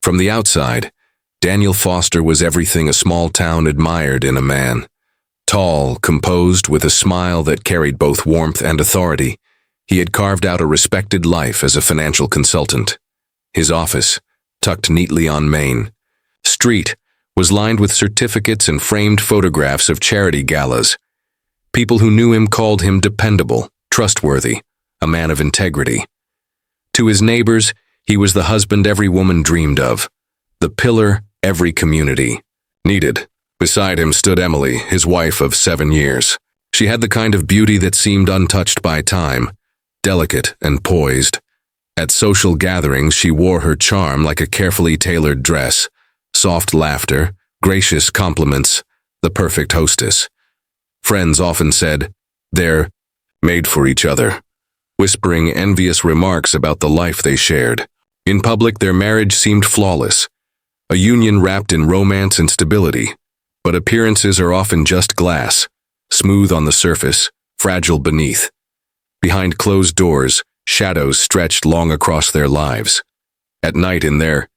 From the outside, Daniel Foster was everything a small town admired in a man. Tall, composed, with a smile that carried both warmth and authority, he had carved out a respected life as a financial consultant. His office, tucked neatly on Main Street, was lined with certificates and framed photographs of charity galas. People who knew him called him dependable, trustworthy, a man of integrity. To his neighbors, he was the husband every woman dreamed of, the pillar every community needed. Beside him stood Emily, his wife of 7 years. She had the kind of beauty that seemed untouched by time, delicate and poised. At social gatherings, she wore her charm like a carefully tailored dress, soft laughter, gracious compliments, the perfect hostess. Friends often said, "They're made for each other," whispering envious remarks about the life they shared. In public, their marriage seemed flawless, a union wrapped in romance and stability. But appearances are often just glass, smooth on the surface, fragile beneath. Behind closed doors, shadows stretched long across their lives. At night in their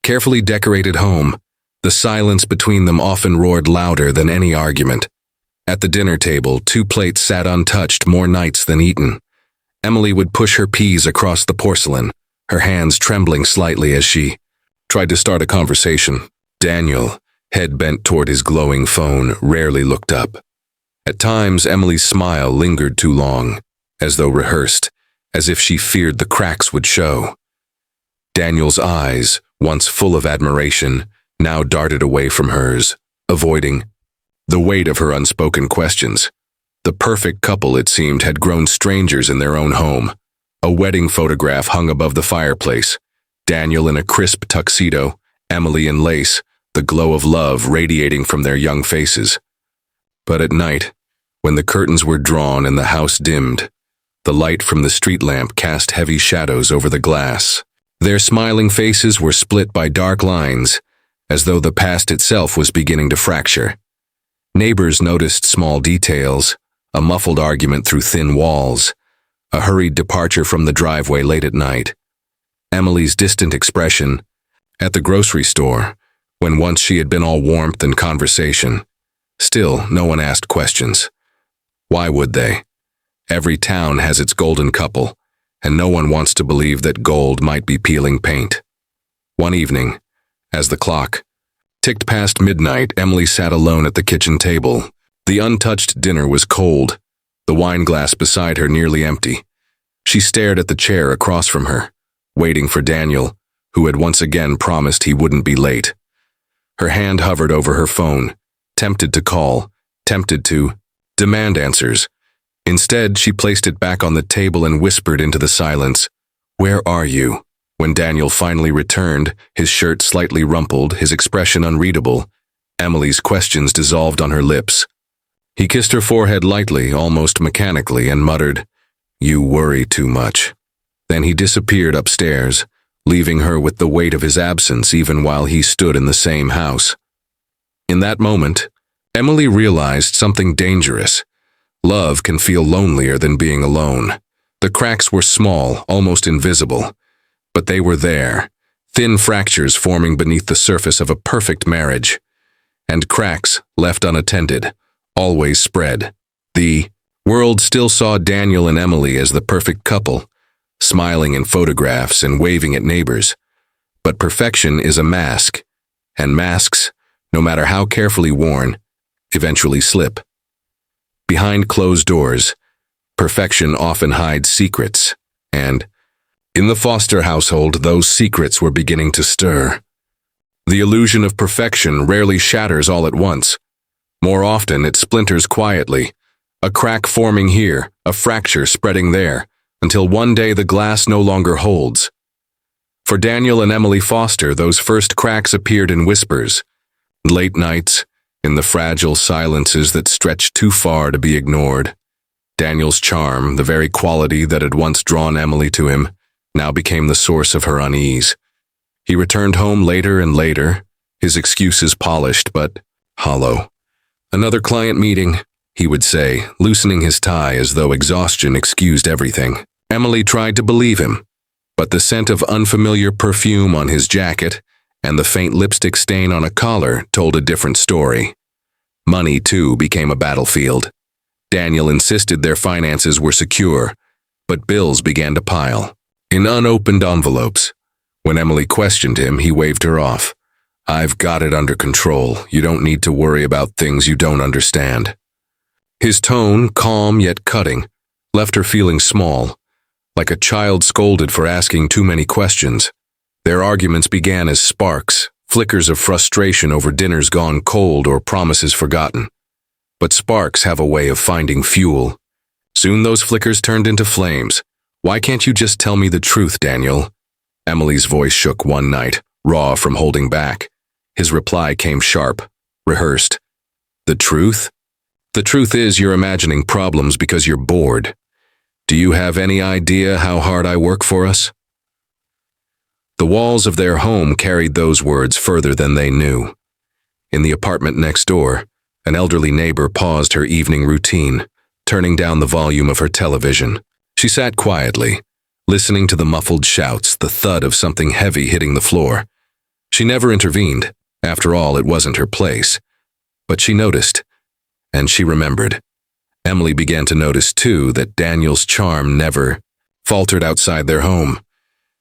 carefully decorated home, the silence between them often roared louder than any argument. At the dinner table, 2 plates sat untouched more nights than eaten. Emily would push her peas across the porcelain, her hands trembling slightly as she tried to start a conversation. Daniel, head bent toward his glowing phone, rarely looked up. At times, Emily's smile lingered too long, as though rehearsed, as if she feared the cracks would show. Daniel's eyes, once full of admiration, now darted away from hers, avoiding the weight of her unspoken questions. The perfect couple, it seemed, had grown strangers in their own home. A wedding photograph hung above the fireplace. Daniel in a crisp tuxedo, Emily in lace, the glow of love radiating from their young faces. But at night, when the curtains were drawn and the house dimmed, the light from the street lamp cast heavy shadows over the glass. Their smiling faces were split by dark lines, as though the past itself was beginning to fracture. Neighbors noticed small details, a muffled argument through thin walls, a hurried departure from the driveway late at night. Emily's distant expression at the grocery store, when once she had been all warmth and conversation. Still, no one asked questions. Why would they? Every town has its golden couple, and no one wants to believe that gold might be peeling paint. One evening, as the clock ticked past midnight, Emily sat alone at the kitchen table. The untouched dinner was cold, the wine glass beside her nearly empty. She stared at the chair across from her, waiting for Daniel, who had once again promised he wouldn't be late. Her hand hovered over her phone, tempted to call, tempted to demand answers. Instead, she placed it back on the table and whispered into the silence, "Where are you?" When Daniel finally returned, his shirt slightly rumpled, his expression unreadable, Emily's questions dissolved on her lips. He kissed her forehead lightly, almost mechanically, and muttered, "You worry too much." Then he disappeared upstairs, leaving her with the weight of his absence even while he stood in the same house. In that moment, Emily realized something dangerous. Love can feel lonelier than being alone. The cracks were small, almost invisible, but they were there, thin fractures forming beneath the surface of a perfect marriage. And cracks, left unattended, always spread. The world still saw Daniel and Emily as the perfect couple, smiling in photographs and waving at neighbors. But perfection is a mask, and masks, no matter how carefully worn, eventually slip. Behind closed doors, perfection often hides secrets, and in the Foster household, those secrets were beginning to stir. The illusion of perfection rarely shatters all at once. More often, it splinters quietly, a crack forming here, a fracture spreading there, until one day the glass no longer holds. For Daniel and Emily Foster, those first cracks appeared in whispers, late nights, in the fragile silences that stretched too far to be ignored. Daniel's charm, the very quality that had once drawn Emily to him, now became the source of her unease. He returned home later and later, his excuses polished but hollow. "Another client meeting," he would say, loosening his tie as though exhaustion excused everything. Emily tried to believe him, but the scent of unfamiliar perfume on his jacket and the faint lipstick stain on a collar told a different story. Money, too, became a battlefield. Daniel insisted their finances were secure, but bills began to pile, in unopened envelopes. When Emily questioned him, he waved her off. "I've got it under control. You don't need to worry about things you don't understand." His tone, calm yet cutting, left her feeling small, like a child scolded for asking too many questions. Their arguments began as sparks, flickers of frustration over dinners gone cold or promises forgotten. But sparks have a way of finding fuel. Soon those flickers turned into flames. "Why can't you just tell me the truth, Daniel?" Emily's voice shook one night, raw from holding back. His reply came sharp, rehearsed. "The truth? The truth is you're imagining problems because you're bored. Do you have any idea how hard I work for us?" The walls of their home carried those words further than they knew. In the apartment next door, an elderly neighbor paused her evening routine, turning down the volume of her television. She sat quietly, listening to the muffled shouts, the thud of something heavy hitting the floor. She never intervened. After all, it wasn't her place. But she noticed, and she remembered. Emily began to notice, too, that Daniel's charm never faltered outside their home.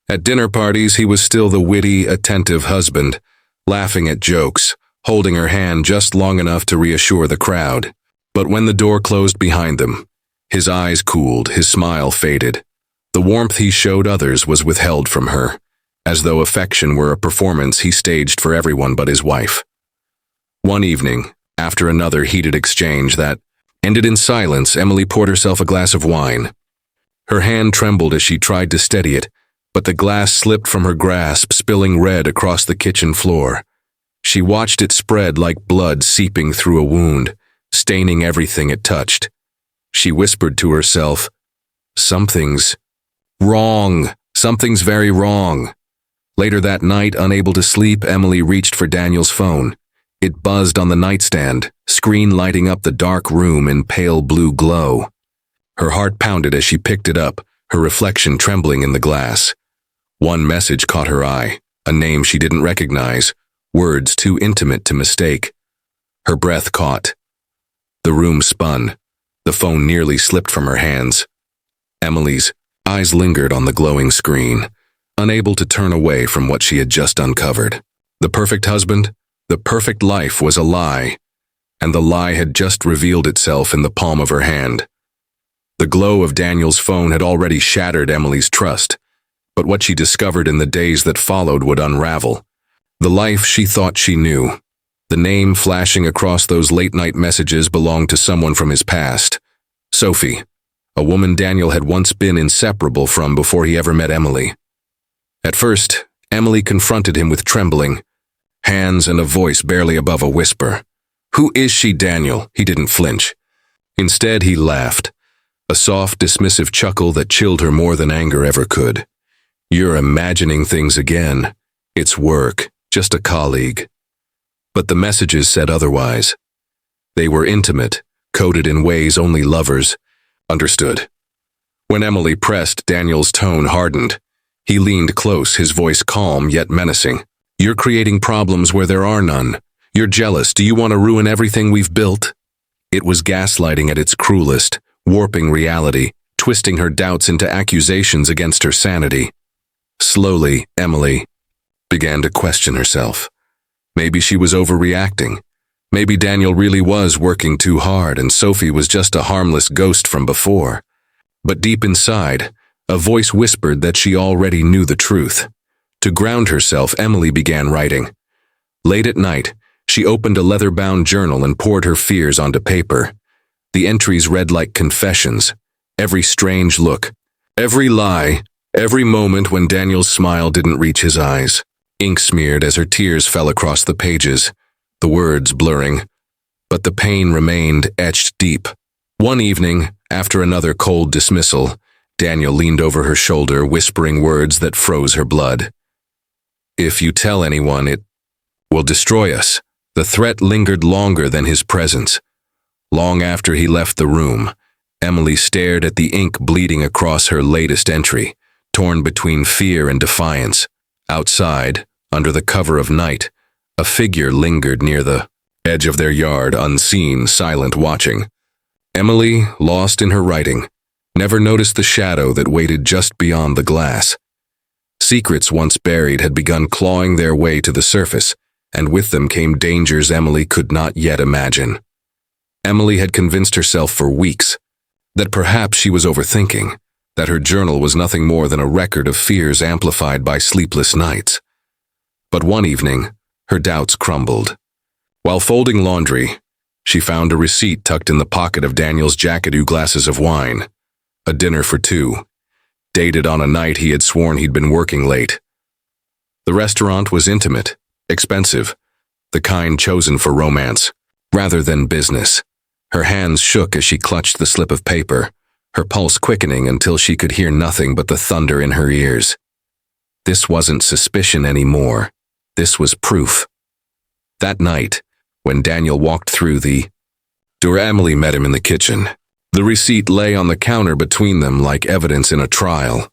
At dinner parties, he was still the witty, attentive husband, laughing at jokes, holding her hand just long enough to reassure the crowd. But when the door closed behind them, his eyes cooled, his smile faded. The warmth he showed others was withheld from her, as though affection were a performance he staged for everyone but his wife. One evening, after another heated exchange that ended in silence, Emily poured herself a glass of wine. Her hand trembled as she tried to steady it, but the glass slipped from her grasp, spilling red across the kitchen floor. She watched it spread like blood seeping through a wound, staining everything it touched. She whispered to herself, "Something's wrong. Something's very wrong." Later that night, unable to sleep, Emily reached for Daniel's phone. It buzzed on the nightstand, screen lighting up the dark room in pale blue glow. Her heart pounded as she picked it up, her reflection trembling in the glass. One message caught her eye, a name she didn't recognize, words too intimate to mistake. Her breath caught. The room spun. The phone nearly slipped from her hands. Emily's eyes lingered on the glowing screen, unable to turn away from what she had just uncovered. The perfect husband, the perfect life was a lie, and the lie had just revealed itself in the palm of her hand. The glow of Daniel's phone had already shattered Emily's trust, but what she discovered in the days that followed would unravel. The life she thought she knew. The name flashing across those late-night messages belonged to someone from his past. Sophie, a woman Daniel had once been inseparable from before he ever met Emily. At first, Emily confronted him with trembling hands and a voice barely above a whisper. "Who is she, Daniel?" He didn't flinch. Instead, he laughed, a soft, dismissive chuckle that chilled her more than anger ever could. "You're imagining things again. It's work, just a colleague." But the messages said otherwise. They were intimate, coded in ways only lovers understood. When Emily pressed, Daniel's tone hardened. He leaned close, his voice calm yet menacing. "You're creating problems where there are none. You're jealous. Do you want to ruin everything we've built?" It was gaslighting at its cruelest, warping reality, twisting her doubts into accusations against her sanity. Slowly, Emily began to question herself. Maybe she was overreacting. Maybe Daniel really was working too hard and Sophie was just a harmless ghost from before. But deep inside, a voice whispered that she already knew the truth. To ground herself, Emily began writing. Late at night, she opened a leather-bound journal and poured her fears onto paper. The entries read like confessions. Every strange look, every lie, every moment when Daniel's smile didn't reach his eyes. Ink smeared as her tears fell across the pages, the words blurring. But the pain remained etched deep. One evening, after another cold dismissal, Daniel leaned over her shoulder, whispering words that froze her blood. "If you tell anyone, it will destroy us." The threat lingered longer than his presence. Long after he left the room, Emily stared at the ink bleeding across her latest entry, torn between fear and defiance. Outside, Under the cover of night, a figure lingered near the edge of their yard, unseen, silent, watching. Emily, lost in her writing, never noticed the shadow that waited just beyond the glass. Secrets once buried had begun clawing their way to the surface, and with them came dangers Emily could not yet imagine. Emily had convinced herself for weeks that perhaps she was overthinking, that her journal was nothing more than a record of fears amplified by sleepless nights. But one evening, her doubts crumbled. While folding laundry, she found a receipt tucked in the pocket of Daniel's jacket, 2 glasses of wine, a dinner for 2, dated on a night he had sworn he'd been working late. The restaurant was intimate, expensive, the kind chosen for romance, rather than business. Her hands shook as she clutched the slip of paper, her pulse quickening until she could hear nothing but the thunder in her ears. This wasn't suspicion anymore. This was proof. That night, when Daniel walked through the door, Emily met him in the kitchen. The receipt lay on the counter between them like evidence in a trial.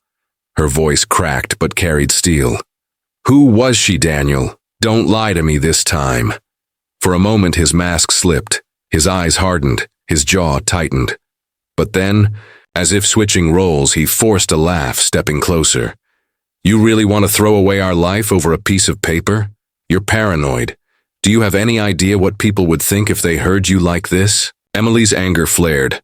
Her voice cracked but carried steel. "Who was she, Daniel? Don't lie to me this time." For a moment his mask slipped, his eyes hardened, his jaw tightened. But then, as if switching roles, he forced a laugh, stepping closer. "You really want to throw away our life over a piece of paper? You're paranoid. Do you have any idea what people would think if they heard you like this?" Emily's anger flared.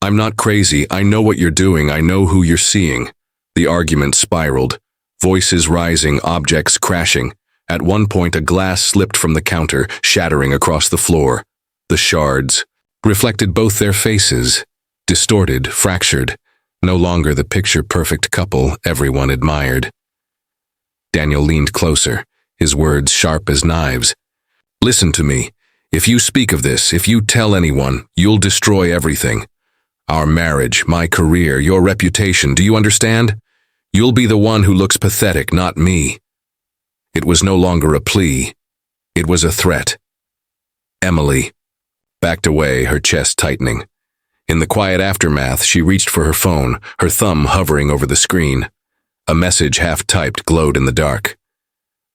"I'm not crazy. I know what you're doing. I know who you're seeing." The argument spiraled, voices rising, objects crashing. At one point, a glass slipped from the counter, shattering across the floor. The shards reflected both their faces, distorted, fractured, no longer the picture-perfect couple everyone admired. Daniel leaned closer, his words sharp as knives. "Listen to me. If you speak of this, if you tell anyone, you'll destroy everything. Our marriage, my career, your reputation, do you understand? You'll be the one who looks pathetic, not me." It was no longer a plea. It was a threat. Emily backed away, her chest tightening. In the quiet aftermath, she reached for her phone, her thumb hovering over the screen. A message half-typed glowed in the dark.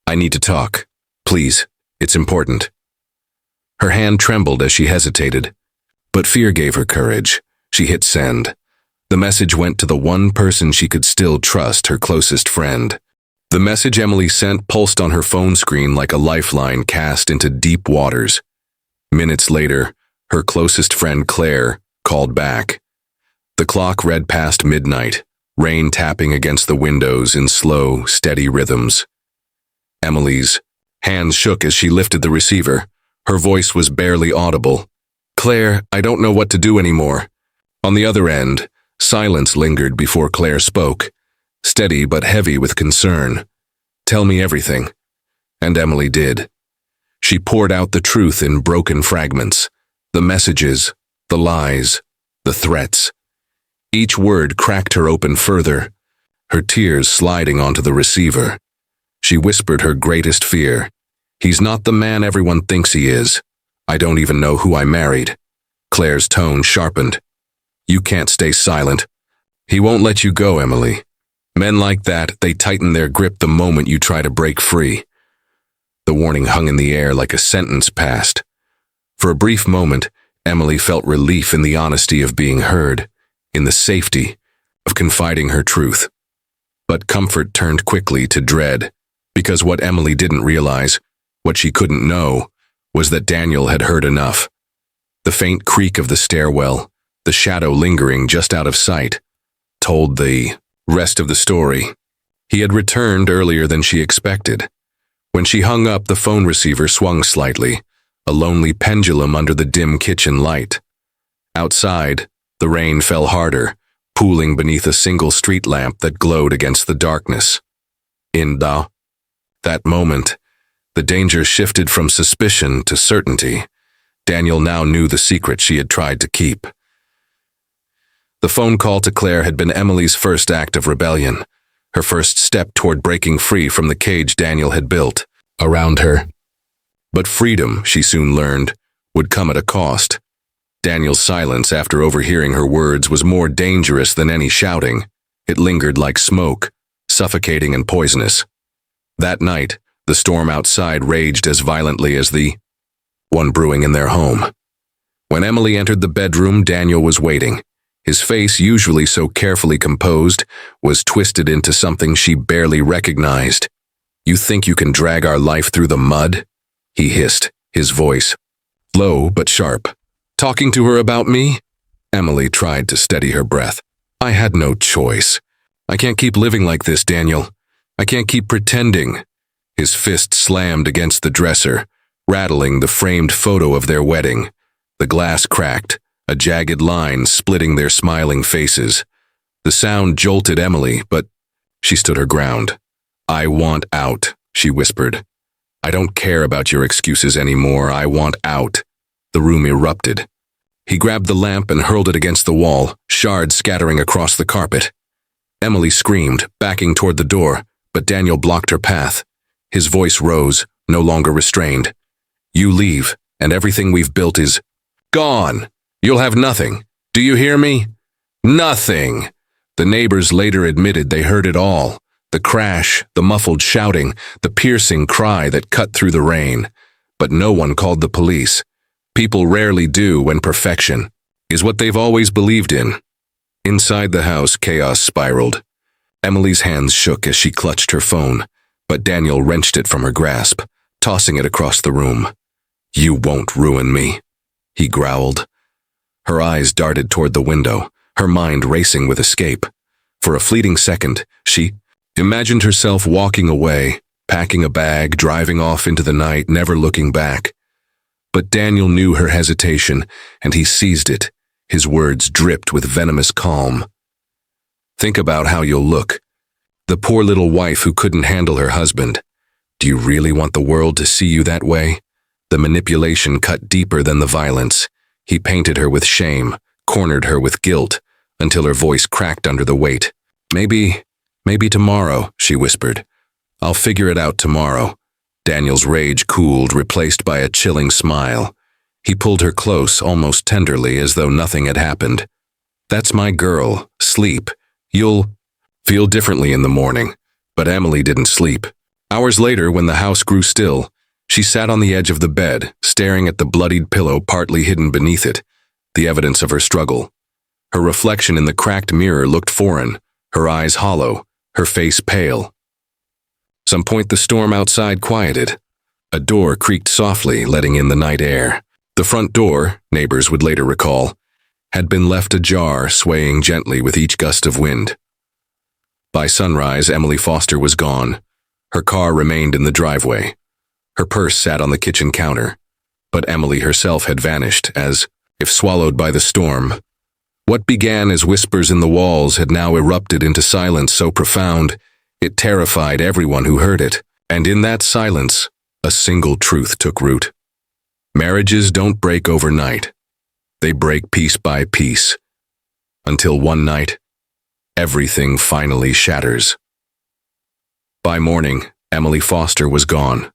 "I need to talk. Please, it's important." Her hand trembled as she hesitated, but fear gave her courage. She hit send. The message went to the one person she could still trust, her closest friend. The message Emily sent pulsed on her phone screen like a lifeline cast into deep waters. Minutes later, her closest friend Claire called back. The clock read past midnight, rain tapping against the windows in slow, steady rhythms. Emily's hands shook as she lifted the receiver. Her voice was barely audible. "Claire, I don't know what to do anymore." On the other end, silence lingered before Claire spoke, steady but heavy with concern. "Tell me everything." And Emily did. She poured out the truth in broken fragments, the messages, the lies, the threats. Each word cracked her open further, her tears sliding onto the receiver. She whispered her greatest fear. "He's not the man everyone thinks he is. I don't even know who I married." Claire's tone sharpened. "You can't stay silent. He won't let you go, Emily. Men like that, they tighten their grip the moment you try to break free." The warning hung in the air like a sentence passed. For a brief moment, Emily felt relief in the honesty of being heard, in the safety of confiding her truth. But comfort turned quickly to dread, because what Emily didn't realize, what she couldn't know, was that Daniel had heard enough. The faint creak of the stairwell, the shadow lingering just out of sight, told the rest of the story. He had returned earlier than she expected. When she hung up, the phone receiver swung slightly, a lonely pendulum under the dim kitchen light. Outside, the rain fell harder, pooling beneath a single street lamp that glowed against the darkness. In that moment, the danger shifted from suspicion to certainty. Daniel now knew the secret she had tried to keep. The phone call to Claire had been Emily's first act of rebellion, her first step toward breaking free from the cage Daniel had built around her. But freedom, she soon learned, would come at a cost. Daniel's silence after overhearing her words was more dangerous than any shouting. It lingered like smoke, suffocating and poisonous. That night, The storm outside raged as violently as the one brewing in their home. When Emily entered the bedroom, Daniel was waiting. His face, usually so carefully composed, was twisted into something she barely recognized. "You think you can drag our life through the mud?" he hissed, his voice low but sharp. "Talking to her about me?" Emily tried to steady her breath. "I had no choice. I can't keep living like this, Daniel. I can't keep pretending." His fist slammed against the dresser, rattling the framed photo of their wedding. The glass cracked, a jagged line splitting their smiling faces. The sound jolted Emily, but she stood her ground. "I want out," she whispered. "I don't care about your excuses anymore. I want out." The room erupted. He grabbed the lamp and hurled it against the wall, shards scattering across the carpet. Emily screamed, backing toward the door, but Daniel blocked her path. His voice rose, no longer restrained. "You leave, and everything we've built is gone. You'll have nothing. Do you hear me? Nothing." The neighbors later admitted they heard it all. The crash, the muffled shouting, the piercing cry that cut through the rain. But no one called the police. People rarely do when perfection is what they've always believed in. Inside the house, chaos spiraled. Emily's hands shook as she clutched her phone, but Daniel wrenched it from her grasp, tossing it across the room. "You won't ruin me," he growled. Her eyes darted toward the window, her mind racing with escape. For a fleeting second, she imagined herself walking away, packing a bag, driving off into the night, never looking back. But Daniel knew her hesitation, and he seized it. His words dripped with venomous calm. "Think about how you'll look. The poor little wife who couldn't handle her husband. Do you really want the world to see you that way?" The manipulation cut deeper than the violence. He painted her with shame, cornered her with guilt, until her voice cracked under the weight. Maybe tomorrow," she whispered. "I'll figure it out tomorrow." Daniel's rage cooled, replaced by a chilling smile. He pulled her close, almost tenderly, as though nothing had happened. "That's my girl. Sleep. You'll feel differently in the morning." But Emily didn't sleep. Hours later, when the house grew still, she sat on the edge of the bed, staring at the bloodied pillow partly hidden beneath it, the evidence of her struggle. Her reflection in the cracked mirror looked foreign, her eyes hollow, her face pale. Some point the storm outside quieted. A door creaked softly, letting in the night air. The front door, neighbors would later recall, had been left ajar, swaying gently with each gust of wind. By sunrise, Emily Foster was gone. Her car remained in the driveway. Her purse sat on the kitchen counter. But Emily herself had vanished, as if swallowed by the storm. What began as whispers in the walls had now erupted into silence so profound, it terrified everyone who heard it. And in that silence, a single truth took root. Marriages don't break overnight. They break piece by piece. Until one night, everything finally shatters. By morning, Emily Foster was gone.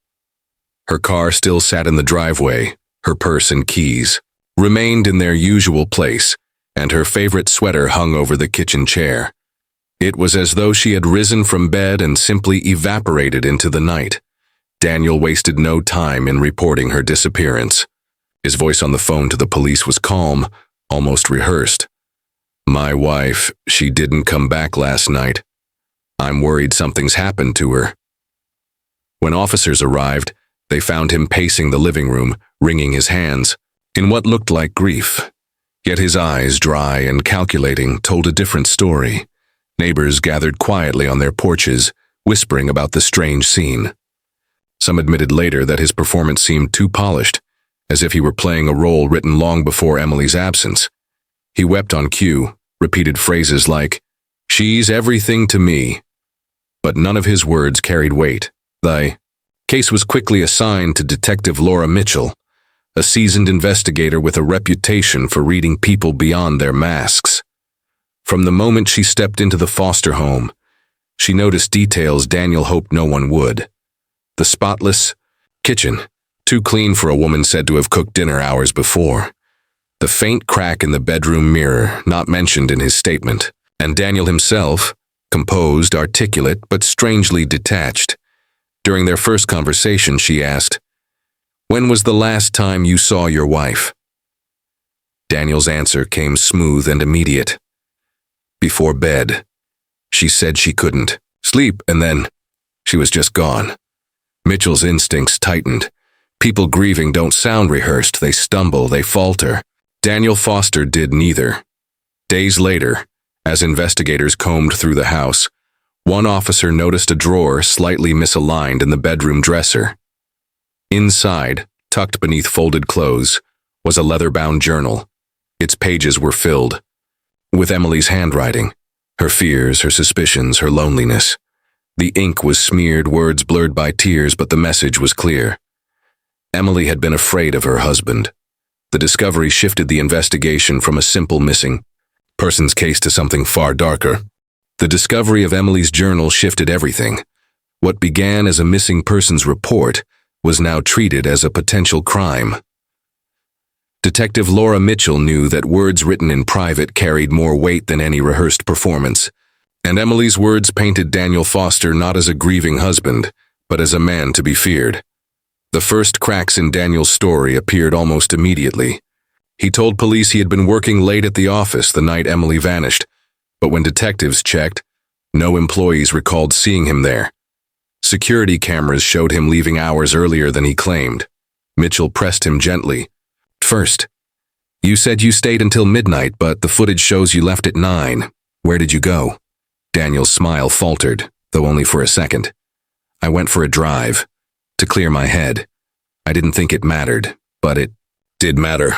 Her car still sat in the driveway, her purse and keys remained in their usual place, and her favorite sweater hung over the kitchen chair. It was as though she had risen from bed and simply evaporated into the night. Daniel wasted no time in reporting her disappearance. His voice on the phone to the police was calm, almost rehearsed. "My wife, she didn't come back last night. I'm worried something's happened to her." When officers arrived, they found him pacing the living room, wringing his hands, in what looked like grief. Yet his eyes, dry and calculating, told a different story. Neighbors gathered quietly on their porches, whispering about the strange scene. Some admitted later that his performance seemed too polished, as if he were playing a role written long before Emily's absence. He wept on cue, repeated phrases like, "She's everything to me." But none of his words carried weight. The case was quickly assigned to Detective Laura Mitchell, a seasoned investigator with a reputation for reading people beyond their masks. From the moment she stepped into the Foster home, she noticed details Daniel hoped no one would. The spotless kitchen, too clean for a woman said to have cooked dinner hours before. The faint crack in the bedroom mirror, not mentioned in his statement. And Daniel himself, composed, articulate, but strangely detached. During their first conversation, she asked, "When was the last time you saw your wife?" Daniel's answer came smooth and immediate. "Before bed. She said she couldn't sleep, and then she was just gone." Mitchell's instincts tightened. People grieving don't sound rehearsed. They stumble, they falter. Daniel Foster did neither. Days later, as investigators combed through the house, one officer noticed a drawer slightly misaligned in the bedroom dresser. Inside, tucked beneath folded clothes, was a leather-bound journal. Its pages were filled with Emily's handwriting, her fears, her suspicions, her loneliness. The ink was smeared, words blurred by tears, but the message was clear. Emily had been afraid of her husband. The discovery shifted the investigation from a simple missing persons case to something far darker. The discovery of Emily's journal shifted everything. What began as a missing persons report was now treated as a potential crime. Detective Laura Mitchell knew that words written in private carried more weight than any rehearsed performance, and Emily's words painted Daniel Foster not as a grieving husband, but as a man to be feared. The first cracks in Daniel's story appeared almost immediately. He told police he had been working late at the office the night Emily vanished, but when detectives checked, no employees recalled seeing him there. Security cameras showed him leaving hours earlier than he claimed. Mitchell pressed him gently. "First, you said you stayed until midnight, but the footage shows you left at 9. Where did you go?" Daniel's smile faltered, though only for a second. "I went for a drive, to clear my head. I didn't think it mattered, but it did matter.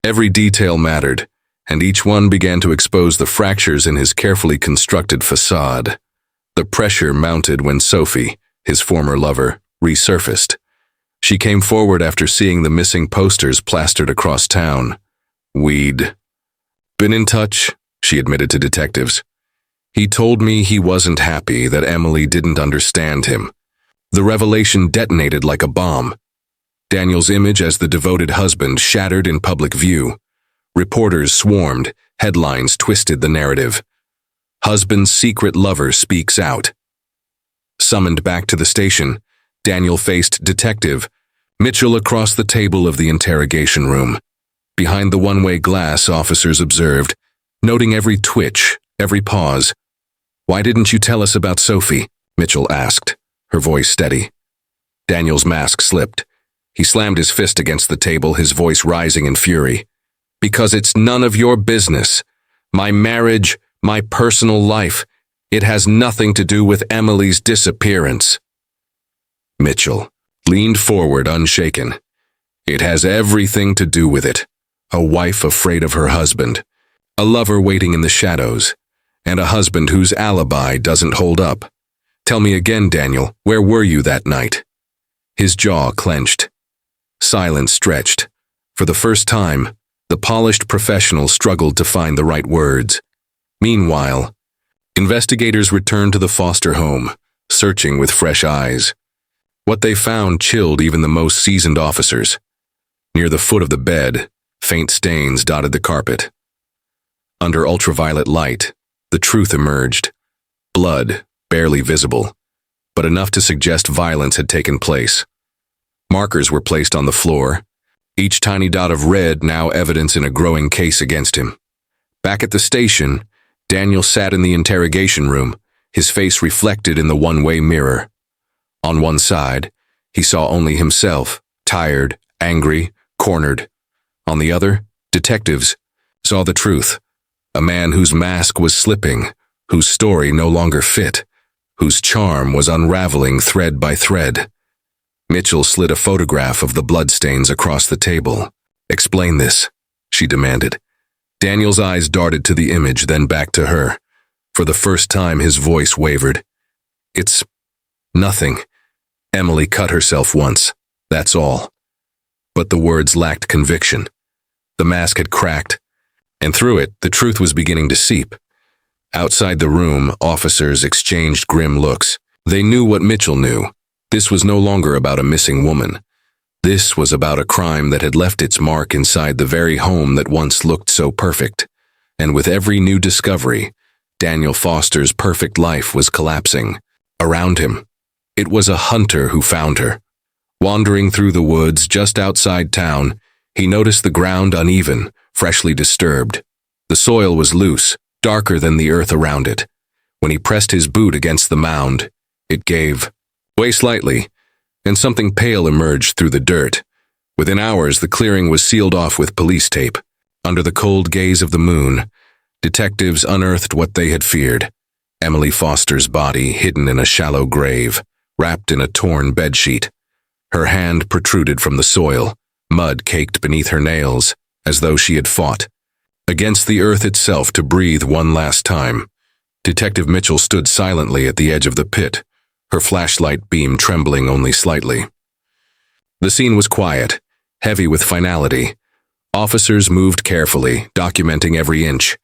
Every detail mattered, and each one began to expose the fractures in his carefully constructed facade. The pressure mounted when Sophie, his former lover, resurfaced. She came forward after seeing the missing posters plastered across town. "We'd been in touch," she admitted to detectives. "He told me he wasn't happy, that Emily didn't understand him." The revelation detonated like a bomb. Daniel's image as the devoted husband shattered in public view. Reporters swarmed, headlines twisted the narrative. "Husband's secret lover speaks out." Summoned back to the station, Daniel faced Detective Mitchell across the table of the interrogation room. Behind the one-way glass, officers observed, noting every twitch, every pause. "Why didn't you tell us about Sophie?" Mitchell asked, her voice steady. Daniel's mask slipped. He slammed his fist against the table, his voice rising in fury. "Because it's none of your business. My marriage, my personal life, it has nothing to do with Emily's disappearance." Mitchell leaned forward unshaken. "It has everything to do with it. A wife afraid of her husband, a lover waiting in the shadows, and a husband whose alibi doesn't hold up. Tell me again, Daniel, where were you that night?" His jaw clenched. Silence stretched. For the first time, the polished professional struggled to find the right words. Meanwhile, investigators returned to the Foster home, searching with fresh eyes. What they found chilled even the most seasoned officers. Near the foot of the bed, faint stains dotted the carpet. Under ultraviolet light, the truth emerged. Blood, barely visible, but enough to suggest violence had taken place. Markers were placed on the floor, each tiny dot of red now evidence in a growing case against him. Back at the station, Daniel sat in the interrogation room, his face reflected in the one-way mirror. On one side, he saw only himself, tired, angry, cornered. On the other, detectives saw the truth. A man whose mask was slipping, whose story no longer fit, whose charm was unraveling thread by thread. Mitchell slid a photograph of the bloodstains across the table. "Explain this," she demanded. Daniel's eyes darted to the image, then back to her. For the first time, his voice wavered. "It's nothing. Emily cut herself once. That's all." But the words lacked conviction. The mask had cracked, and through it, the truth was beginning to seep. Outside the room, officers exchanged grim looks. They knew what Mitchell knew. This was no longer about a missing woman. This was about a crime that had left its mark inside the very home that once looked so perfect. And with every new discovery, Daniel Foster's perfect life was collapsing. Around him, It was a hunter who found her. Wandering through the woods just outside town, he noticed the ground uneven, freshly disturbed. The soil was loose, darker than the earth around it. When he pressed his boot against the mound, it gave way slightly, and something pale emerged through the dirt. Within hours, the clearing was sealed off with police tape. Under the cold gaze of the moon, detectives unearthed what they had feared: Emily Foster's body hidden in a shallow grave, wrapped in a torn bedsheet. Her hand protruded from the soil, mud caked beneath her nails, as though she had fought against the earth itself to breathe one last time. Detective Mitchell stood silently at the edge of the pit, her flashlight beam trembling only slightly. The scene was quiet, heavy with finality. Officers moved carefully, documenting every inch.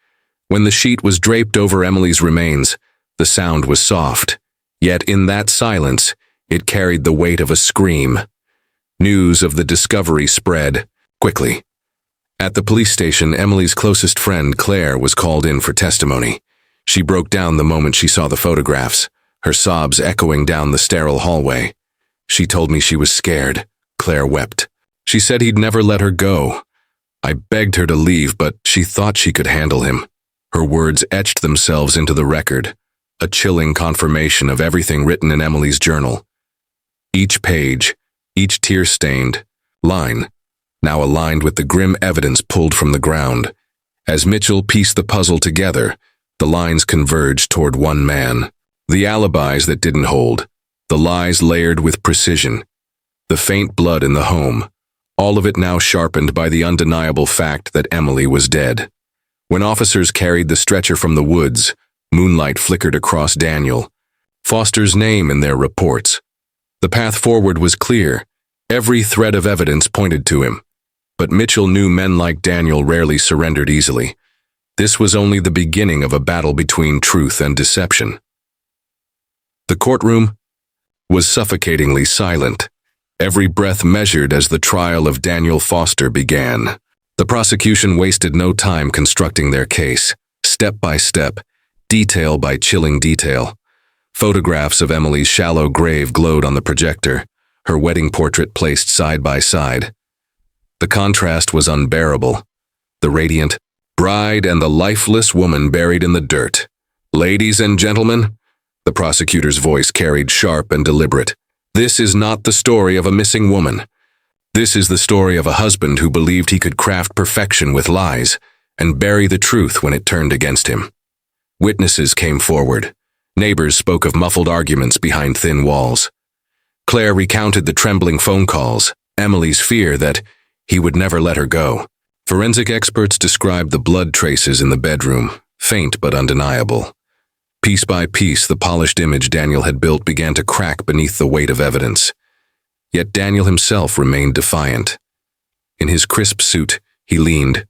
When the sheet was draped over Emily's remains, the sound was soft. Yet in that silence, it carried the weight of a scream. News of the discovery spread quickly. At the police station, Emily's closest friend, Claire, was called in for testimony. She broke down the moment she saw the photographs, her sobs echoing down the sterile hallway. "She told me she was scared," Claire wept. "She said he'd never let her go. I begged her to leave, but she thought she could handle him." Her words etched themselves into the record, a chilling confirmation of everything written in Emily's journal. Each page, each tear-stained line, now aligned with the grim evidence pulled from the ground. As Mitchell pieced the puzzle together, the lines converged toward one man. The alibis that didn't hold, the lies layered with precision, the faint blood in the home, all of it now sharpened by the undeniable fact that Emily was dead. When officers carried the stretcher from the woods, moonlight flickered across Daniel Foster's name in their reports. The path forward was clear. Every thread of evidence pointed to him. But Mitchell knew men like Daniel rarely surrendered easily. This was only the beginning of a battle between truth and deception. The courtroom was suffocatingly silent, every breath measured as the trial of Daniel Foster began. The prosecution wasted no time constructing their case, step by step, detail by chilling detail. Photographs of Emily's shallow grave glowed on the projector, her wedding portrait placed side by side. The contrast was unbearable. The radiant bride and the lifeless woman buried in the dirt. "Ladies and gentlemen," the prosecutor's voice carried sharp and deliberate, "this is not the story of a missing woman. This is the story of a husband who believed he could craft perfection with lies and bury the truth when it turned against him." Witnesses came forward. Neighbors spoke of muffled arguments behind thin walls. Claire recounted the trembling phone calls, Emily's fear that he would never let her go. Forensic experts described the blood traces in the bedroom, faint but undeniable. Piece by piece, the polished image Daniel had built began to crack beneath the weight of evidence. Yet Daniel himself remained defiant. In his crisp suit, he leaned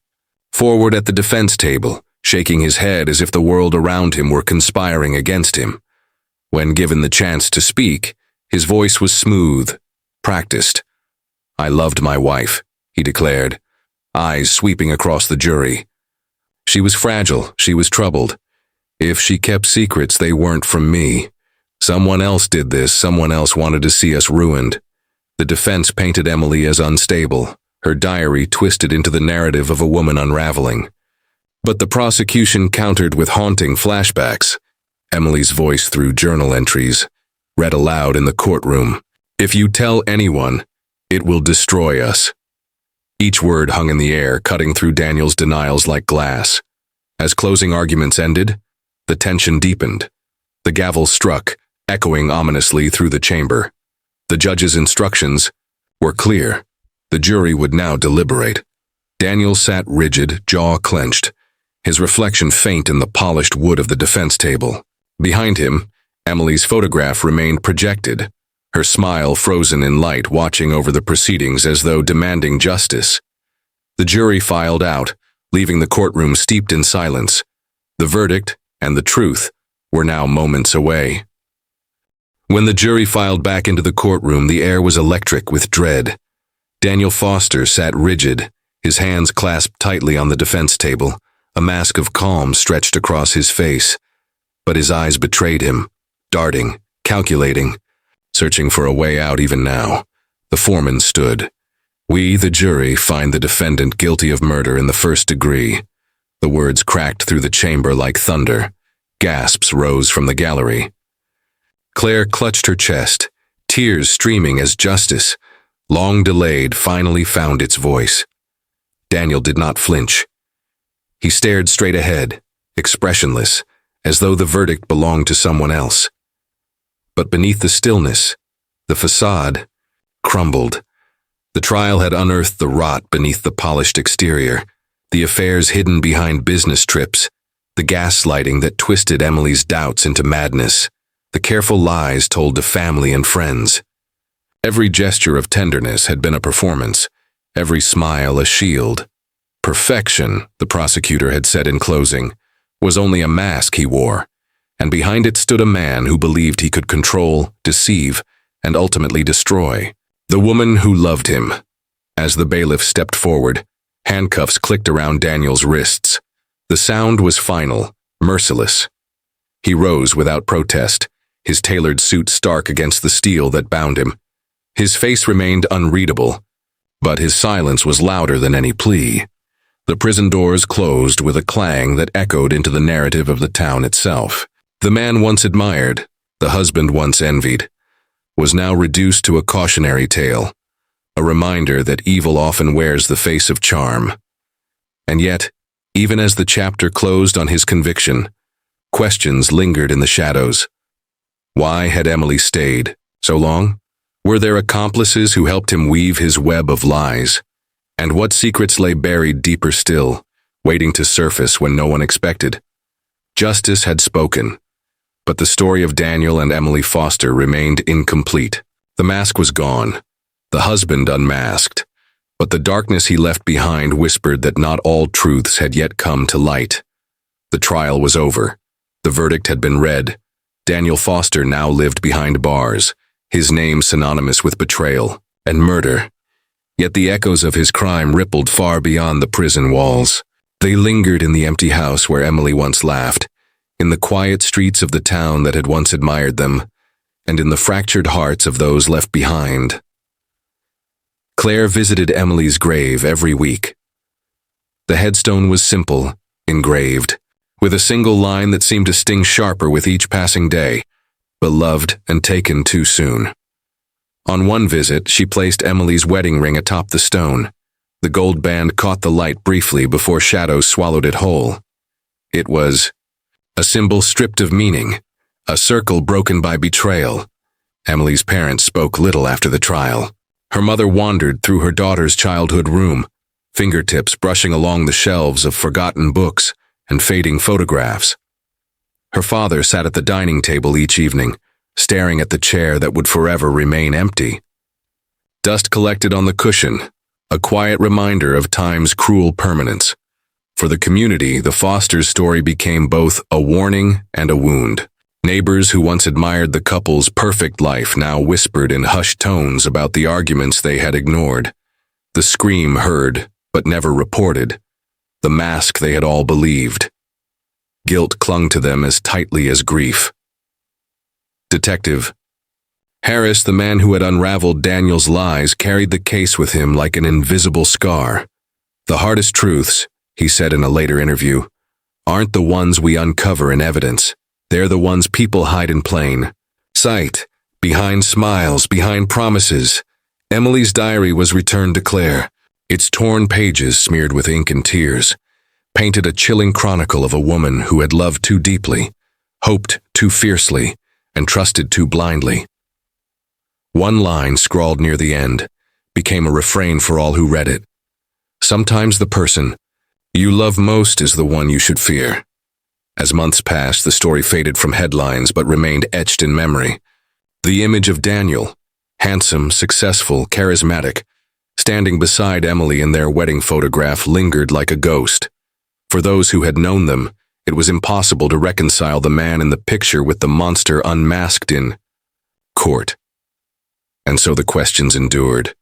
forward at the defense table, shaking his head as if the world around him were conspiring against him. When given the chance to speak, his voice was smooth, practiced. "I loved my wife," he declared, eyes sweeping across the jury. "She was fragile, she was troubled. If she kept secrets, they weren't from me. Someone else did this, someone else wanted to see us ruined." The defense painted Emily as unstable, her diary twisted into the narrative of a woman unraveling. But the prosecution countered with haunting flashbacks. Emily's voice through journal entries, read aloud in the courtroom. "If you tell anyone, it will destroy us." Each word hung in the air, cutting through Daniel's denials like glass. As closing arguments ended, the tension deepened. The gavel struck, echoing ominously through the chamber. The judge's instructions were clear. The jury would now deliberate. Daniel sat rigid, jaw clenched, his reflection faint in the polished wood of the defense table. Behind him, Emily's photograph remained projected, her smile frozen in light, watching over the proceedings as though demanding justice. The jury filed out, leaving the courtroom steeped in silence. The verdict and the truth were now moments away. When the jury filed back into the courtroom, the air was electric with dread. Daniel Foster sat rigid, his hands clasped tightly on the defense table, a mask of calm stretched across his face. But his eyes betrayed him, darting, calculating. searching for a way out even now. The foreman stood. "We, the jury, find the defendant guilty of murder in the first degree." The words cracked through the chamber like thunder. Gasps rose from the gallery. Claire clutched her chest, tears streaming as justice, long delayed, finally found its voice. Daniel did not flinch. He stared straight ahead, expressionless, as though the verdict belonged to someone else. But beneath the stillness, the facade crumbled. The trial had unearthed the rot beneath the polished exterior, the affairs hidden behind business trips, the gaslighting that twisted Emily's doubts into madness, the careful lies told to family and friends. Every gesture of tenderness had been a performance, every smile a shield. Perfection, the prosecutor had said in closing, was only a mask he wore, and behind it stood a man who believed he could control, deceive, and ultimately destroy. The woman who loved him. As the bailiff stepped forward, handcuffs clicked around Daniel's wrists. The sound was final, merciless. He rose without protest, his tailored suit stark against the steel that bound him. His face remained unreadable, but his silence was louder than any plea. The prison doors closed with a clang that echoed into the narrative of the town itself. The man once admired, the husband once envied, was now reduced to a cautionary tale, a reminder that evil often wears the face of charm. And yet, even as the chapter closed on his conviction, questions lingered in the shadows. Why had Emily stayed so long? Were there accomplices who helped him weave his web of lies? And what secrets lay buried deeper still, waiting to surface when no one expected? Justice had spoken, but the story of Daniel and Emily Foster remained incomplete. The mask was gone, the husband unmasked, but the darkness he left behind whispered that not all truths had yet come to light. The trial was over. The verdict had been read. Daniel Foster now lived behind bars, his name synonymous with betrayal and murder. Yet the echoes of his crime rippled far beyond the prison walls. They lingered in the empty house where Emily once laughed, in the quiet streets of the town that had once admired them, and in the fractured hearts of those left behind. Claire visited Emily's grave every week. The headstone was simple, engraved, with a single line that seemed to sting sharper with each passing day, beloved and taken too soon. On one visit, she placed Emily's wedding ring atop the stone. The gold band caught the light briefly before shadows swallowed it whole. It was a symbol stripped of meaning, a circle broken by betrayal. Emily's parents spoke little after the trial. Her mother wandered through her daughter's childhood room, fingertips brushing along the shelves of forgotten books and fading photographs. Her father sat at the dining table each evening, staring at the chair that would forever remain empty. Dust collected on the cushion, a quiet reminder of time's cruel permanence. For the community, the Foster's story became both a warning and a wound. Neighbors who once admired the couple's perfect life now whispered in hushed tones about the arguments they had ignored, the scream heard but never reported, the mask they had all believed. Guilt clung to them as tightly as grief. Detective Harris, the man who had unraveled Daniel's lies, carried the case with him like an invisible scar. The hardest truths, he said in a later interview, aren't the ones we uncover in evidence. They're the ones people hide in plain sight, behind smiles, behind promises. Emily's diary was returned to Claire, its torn pages smeared with ink and tears, painted a chilling chronicle of a woman who had loved too deeply, hoped too fiercely, and trusted too blindly. One line scrawled near the end became a refrain for all who read it. Sometimes the person you love most is the one you should fear. As months passed, the story faded from headlines but remained etched in memory. The image of Daniel, handsome, successful, charismatic, standing beside Emily in their wedding photograph, lingered like a ghost. For those who had known them, it was impossible to reconcile the man in the picture with the monster unmasked in court. And so the questions endured.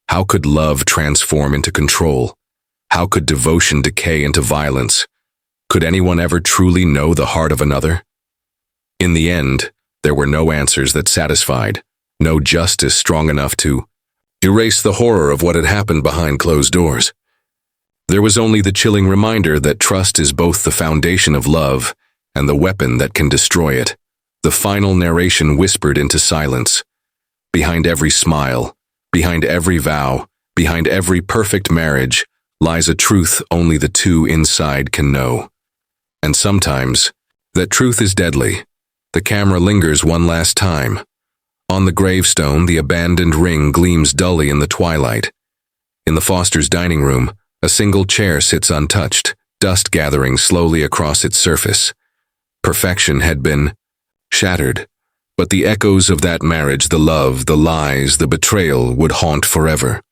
How could love transform into control? How could devotion decay into violence? Could anyone ever truly know the heart of another? In the end, there were no answers that satisfied, no justice strong enough to erase the horror of what had happened behind closed doors. There was only the chilling reminder that trust is both the foundation of love and the weapon that can destroy it. The final narration whispered into silence. Behind every smile, behind every vow, behind every perfect marriage, lies a truth only the two inside can know. And sometimes, that truth is deadly. The camera lingers one last time. On the gravestone, the abandoned ring gleams dully in the twilight. In the Fosters' dining room, a single chair sits untouched, dust gathering slowly across its surface. Perfection had been shattered, but the echoes of that marriage, the love, the lies, the betrayal, would haunt forever.